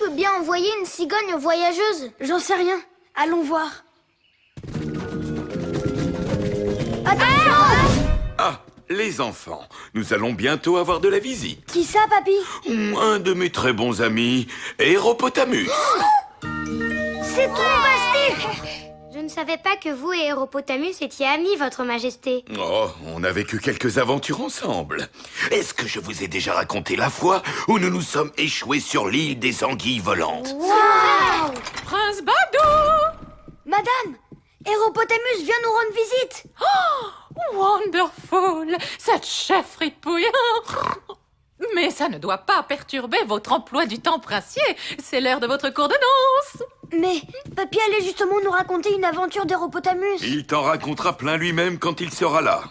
veut bien envoyer une cigogne voyageuse? J'en sais rien. Allons voir. Attention! Ah, les enfants, nous allons bientôt avoir de la visite. Qui ça, papy? Un de mes très bons amis, Héropotamus. C'est tout bastique! Je ne savais pas que vous et Héropotamus étiez amis, votre majesté. Oh, on a vécu quelques aventures ensemble. Est-ce que je vous ai déjà raconté la fois où nous nous sommes échoués sur l'île des anguilles volantes? Wow! Prince Badou! Madame, Héropotamus vient nous rendre visite. Oh, wonderful! Cette chef fripouille! Mais ça ne doit pas perturber votre emploi du temps princier. C'est l'heure de votre cours de danse. Mais papy allait justement nous raconter une aventure d'Héropotamus. Il t'en racontera plein lui-même quand il sera là.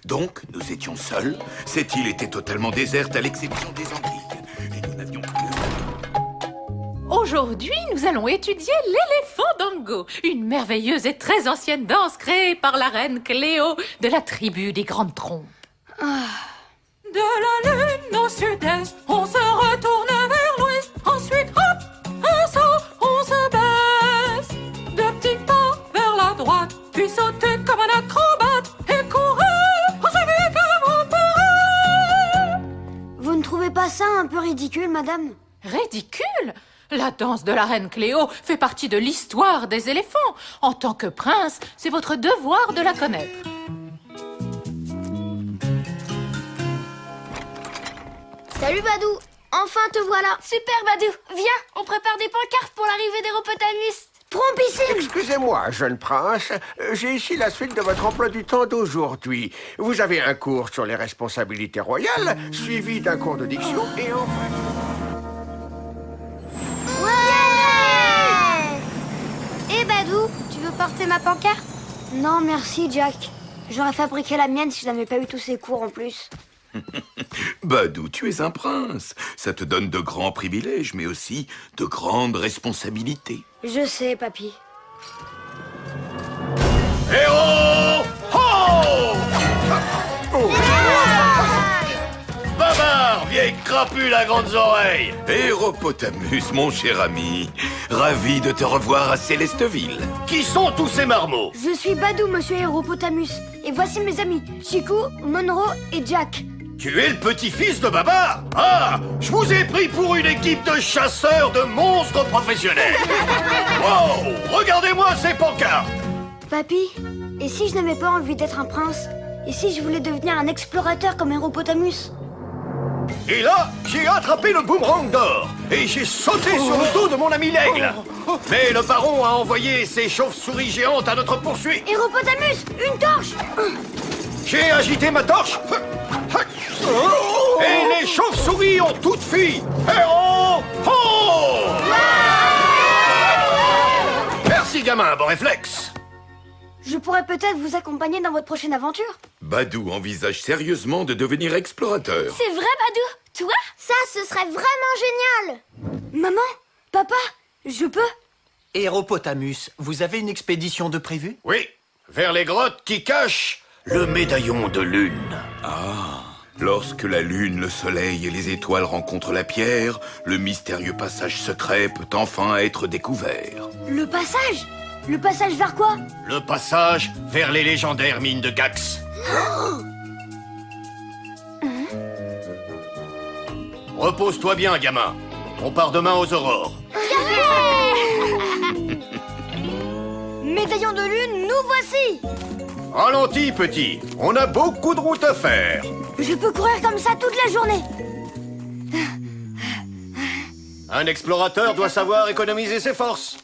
Donc, nous étions seuls. Cette île était totalement déserte à l'exception des anguilles. Et nous n'avions plus... Aujourd'hui, nous allons étudier l'éléphant dango, une merveilleuse et très ancienne danse créée par la reine Cléo de la tribu des grandes trompes. De la lune au sud-est, on se retourne vers l'ouest. Ensuite, hop, un saut, on se baisse. Deux petits pas vers la droite, puis sauter comme un acrobate et courir aussi vite que vous pourrez. Vous ne trouvez pas ça un peu ridicule, madame? Ridicule! La danse de la reine Cléo fait partie de l'histoire des éléphants. En tant que prince, c'est votre devoir de la connaître. Salut Badou, enfin te voilà. Super, Badou. Viens, on prépare des pancartes pour l'arrivée d'Héropotamus. Trompissime! Excusez-moi, jeune prince, j'ai ici la suite de votre emploi du temps d'aujourd'hui. Vous avez un cours sur les responsabilités royales, suivi d'un cours de diction, et enfin... Et Badou, tu veux porter ma pancarte? Non, merci, Jack. J'aurais fabriqué la mienne si je n'avais pas eu tous ces cours en plus. Badou, tu es un prince. Ça te donne de grands privilèges, mais aussi de grandes responsabilités. Je sais, papy. Héros! Ho! Babar, vieille crapule à grandes oreilles! Héropotamus, mon cher ami, ravi de te revoir à Célesteville. Qui sont tous ces marmots? Je suis Badou, monsieur Héropotamus. Et voici mes amis, Chiku, Monroe et Jack. Tu es le petit-fils de Babar? Ah! Je vous ai pris pour une équipe de chasseurs de monstres professionnels! Wow! Regardez-moi ces pancartes! Papy, et si je n'avais pas envie d'être un prince? Et si je voulais devenir un explorateur comme Héropotamus? Et là, j'ai attrapé le boomerang d'or et j'ai sauté sur le dos de mon ami l'aigle. Mais le baron a envoyé ses chauves-souris géantes à notre poursuite. Héropotamus, une torche! J'ai agité ma torche. Et les chauves-souris ont toutes fui. Héros! Ho! Merci, gamin, bon réflexe. Je pourrais peut-être vous accompagner dans votre prochaine aventure. Badou envisage sérieusement de devenir explorateur. C'est vrai, Badou? Toi? Ça, ce serait vraiment génial. Maman? Papa? Je peux? Héropotamus, vous avez une expédition de prévue? Oui, vers les grottes qui cachent le médaillon de lune. Lorsque la lune, le soleil et les étoiles rencontrent la pierre, le mystérieux passage secret peut enfin être découvert. Le passage? Le passage vers quoi? Le passage vers les légendaires mines de Gax. Repose-toi bien, gamin. On part demain aux aurores. Médaillon de lune, nous voici! Ralentis, petit. On a beaucoup de route à faire. Je peux courir comme ça toute la journée. Un explorateur doit savoir économiser ses forces.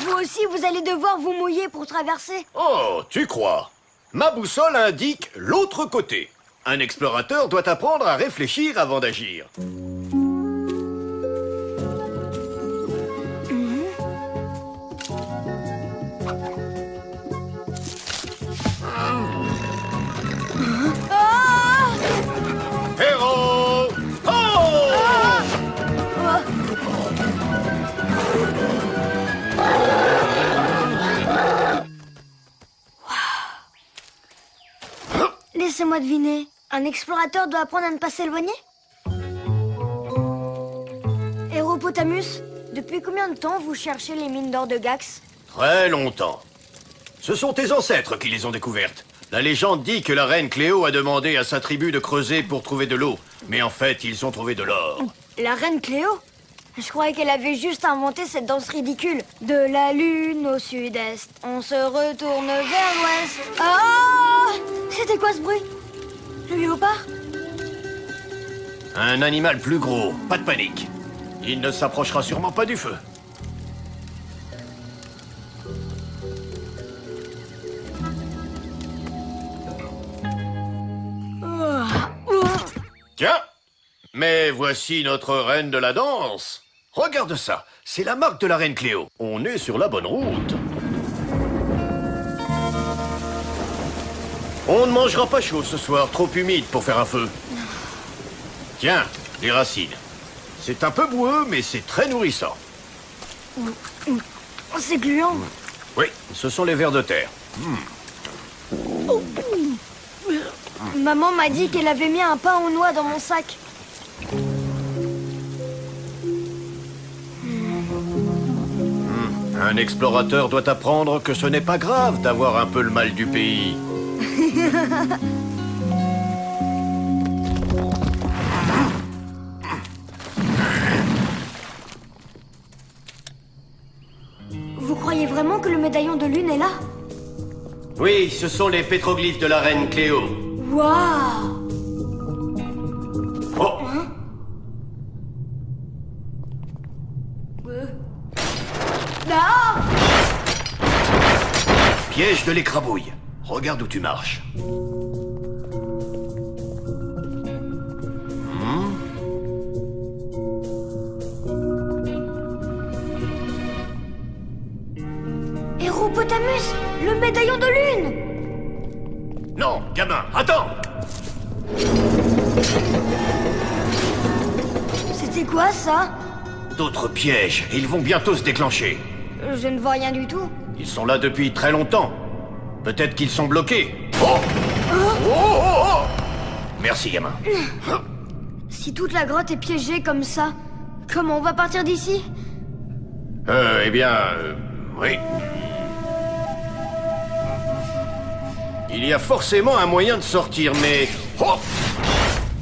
Vous aussi, vous allez devoir vous mouiller pour traverser. Oh, tu crois? Ma boussole indique l'autre côté. Un explorateur doit apprendre à réfléchir avant d'agir. Héros! Oh! Laissez-moi deviner. Un explorateur doit apprendre à ne pas s'éloigner? Héropotamus, depuis combien de temps vous cherchez les mines d'or de Gax? Très longtemps. Ce sont tes ancêtres qui les ont découvertes. La légende dit que la reine Cléo a demandé à sa tribu de creuser pour trouver de l'eau. Mais en fait, ils ont trouvé de l'or. La reine Cléo? Je croyais qu'elle avait juste inventé cette danse ridicule. De la lune au sud-est, on se retourne vers l'ouest. Ah! C'était quoi ce bruit? Le léopard? Un animal plus gros, pas de panique. Il ne s'approchera sûrement pas du feu. Tiens, mais voici notre reine de la danse. Regarde ça, c'est la marque de la reine Cléo. On est sur la bonne route. On ne mangera pas chaud ce soir, trop humide pour faire un feu. Tiens, les racines. C'est un peu boueux, mais c'est très nourrissant. C'est gluant. Oui, ce sont les vers de terre. Maman m'a dit qu'elle avait mis un pain aux noix dans mon sac. Un explorateur doit apprendre que ce n'est pas grave d'avoir un peu le mal du pays. Vous croyez vraiment que le médaillon de lune est là? Oui, ce sont les pétroglyphes de la reine Cléo. Waouh! Oh! Ah! Piège de l'écrabouille. Regarde où tu marches. Héropotamus, le médaillon de lune! Non, gamin, attends! C'était quoi ça? D'autres pièges, ils vont bientôt se déclencher. Je ne vois rien du tout. Ils sont là depuis très longtemps. Peut-être qu'ils sont bloqués. Oh! Oh, oh, oh! Merci, gamin. Si toute la grotte est piégée comme ça, comment on va partir d'ici? Oui. Il y a forcément un moyen de sortir, mais... Oh!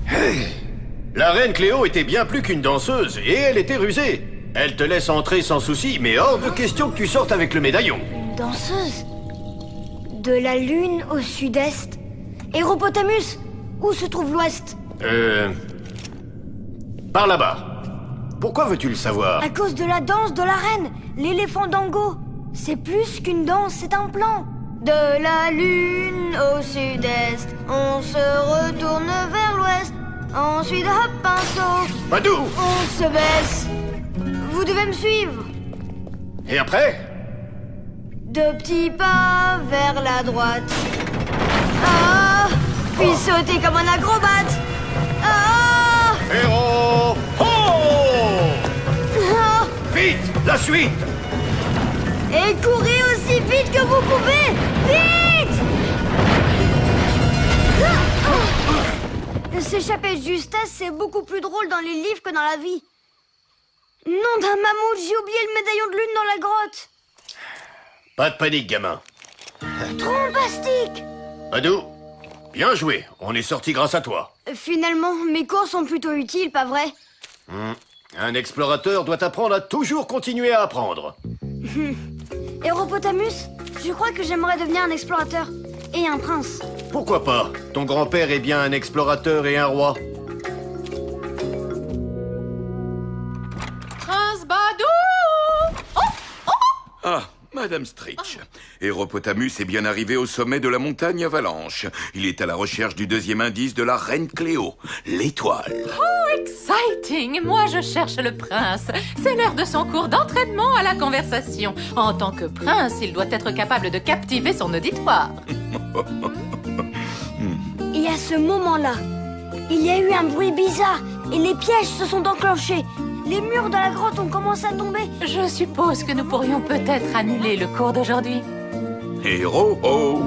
Hey! La reine Cléo était bien plus qu'une danseuse, et elle était rusée. Elle te laisse entrer sans souci, mais hors de question que tu sortes avec le médaillon. Une danseuse? De la lune au sud-est? Héropotamus, où se trouve l'ouest? Par là-bas. Pourquoi veux-tu le savoir? À cause de la danse de la reine, l'éléphant Dango. C'est plus qu'une danse, c'est un plan. De la lune au sud-est, on se retourne vers l'ouest. Ensuite, hop, un saut. Badou! On se baisse. Vous devez me suivre. Et après? 2 petits pas vers la droite. Ah! Puis sauter comme un acrobate. Ah! Héros! Oh! Ah! Vite! La suite! Et courez aussi vite que vous pouvez! Vite! S'échapper de justesse, c'est beaucoup plus drôle dans les livres que dans la vie. Nom d'un mammouth, j'ai oublié le médaillon de lune dans la grotte. Pas de panique, gamin. Trompastique! Badou, bien joué. On est sorti grâce à toi. Finalement, mes cours sont plutôt utiles, pas vrai? Un explorateur doit apprendre à toujours continuer à apprendre. Héropotamus, je crois que j'aimerais devenir un explorateur. Et un prince. Pourquoi pas? Ton grand-père est bien un explorateur et un roi. Prince Badou! Ah, Madame Stritch. Héropotamus est bien arrivé au sommet de la montagne Avalanche. Il est à la recherche du 2e indice de la reine Cléo, l'étoile. Oh, exciting! Moi, je cherche le prince. C'est l'heure de son cours d'entraînement à la conversation. En tant que prince, il doit être capable de captiver son auditoire. Et à ce moment-là, il y a eu un bruit bizarre et les pièges se sont enclenchés. Les murs de la grotte ont commencé à tomber. Je suppose que nous pourrions peut-être annuler le cours d'aujourd'hui. Héros, oh!